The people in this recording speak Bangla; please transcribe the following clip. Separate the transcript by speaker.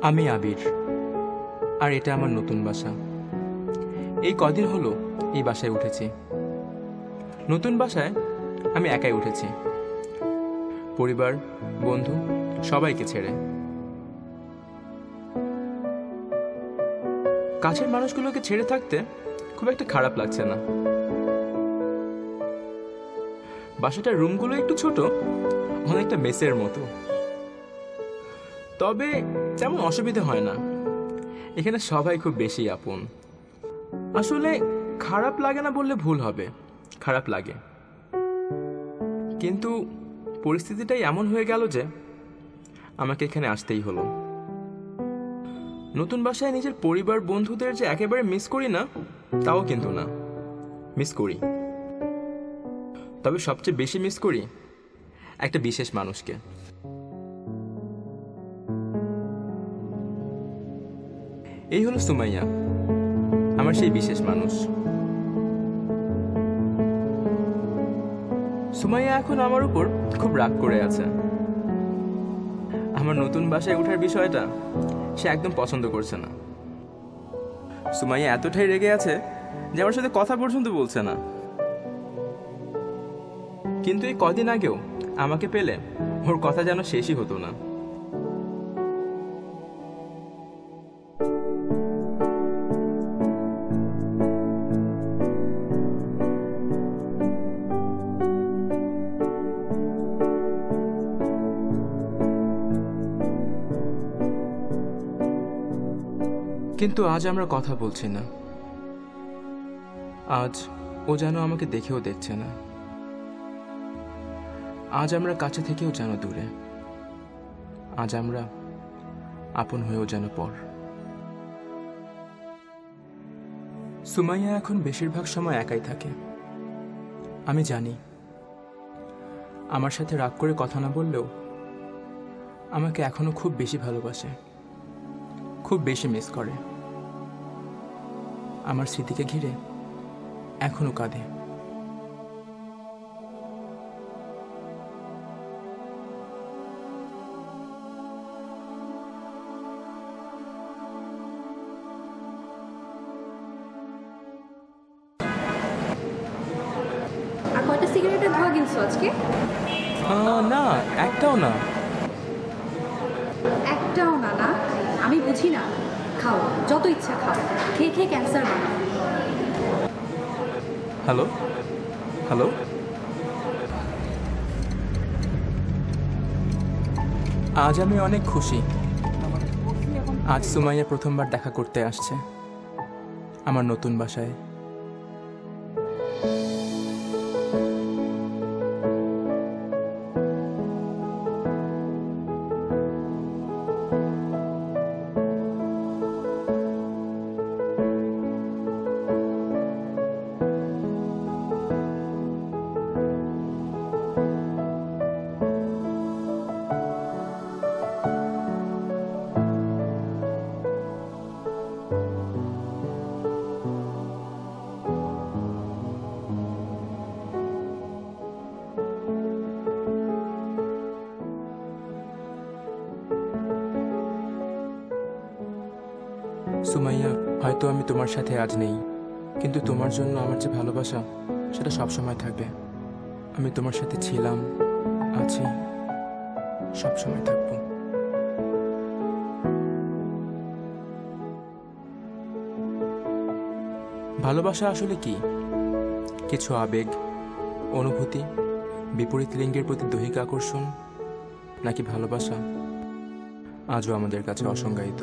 Speaker 1: আমি আবির, আর এটা আমার নতুন বাসা। এই কদিন হলো এই বাসায় উঠেছি। নতুন বাসায় আমি একাই উঠেছি, পরিবার, বন্ধু সবাইকে ছেড়ে। কাছের মানুষগুলোকে ছেড়ে থাকতে খুব একটা খারাপ লাগছে না। বাসাটার রুমগুলো একটু ছোট, অনেকটা মেসের মতো, তবে তেমন অসুবিধা হয় না। এখানে সবাই খুব বেশি আপন। আসলে খারাপ লাগে না বললে ভুল হবে, খারাপ লাগে, কিন্তু পরিস্থিতিটাই এমন হয়ে গেল যে আমাকে এখানে আসতেই হলো। নতুন বাসায় নিজের পরিবার, বন্ধুদের যে একেবারে মিস করি না তাও কিন্তু না, মিস করি। তবে সবচেয়ে বেশি মিস করি একটা বিশেষ মানুষকে। এই হলো সুমাইয়া, আমার সেই বিশেষ মানুষ। সুমাইয়া এখন আমার উপর খুব রাগ করে আছে। আমার নতুন বাসায় ওঠার বিষয়টা সে একদম পছন্দ করছে না। সুমাইয়া এতটাই রেগে আছে যে আমার সাথে কথা পর্যন্ত বলছে না। কিন্তু এই কদিন আগেও আমাকে পেলে ওর কথা যেন শেষই হতো না। কিন্তু আজ আমরা কথা বলছি না। আজ ও যেন আমাকে দেখেও দেখছে না। আজ আমরা কাছে থেকেও যেন দূরে। আজ আমরা আপন হয়েও যেন পর। সুমাইয়া এখন বেশিরভাগ সময় একাই থাকে। আমি জানি আমার সাথে রাগ করে কথা না বললেও আমাকে এখনো খুব বেশি ভালোবাসে, খুব বেশি মিস করে। আমার স্মৃতিকে ঘিরে এখনো কাঁদে।
Speaker 2: আর কয়টা সিগারেটের ধোয়া গিলছো আজকে?
Speaker 1: না, একটাও না।
Speaker 2: একটাও না? না আমি বুঝি না। খাও, যত ইচ্ছা খাও, খেয়ে খেয়ে ক্যান্সার বানাও।
Speaker 1: হ্যালো হ্যালো, আজ আমি অনেক খুশি। আজ সুমাইয়া প্রথমবার দেখা করতে আসছে আমার নতুন বাসায়। সুমাইয়া, হয়তো আমি তোমার সাথে আজ নেই, কিন্তু তোমার জন্য আমার যে ভালোবাসা সেটা সবসময় থাকবে। আমি তোমার সাথে ছিলাম, আছি, সবসময় থাকব। ভালোবাসা আসলে কি? কিছু আবেগ, অনুভূতি, বিপরীত লিঙ্গের প্রতি দৈহিক আকর্ষণ, নাকি ভালোবাসা আজও আমাদের কাছে অসংজ্ঞায়িত।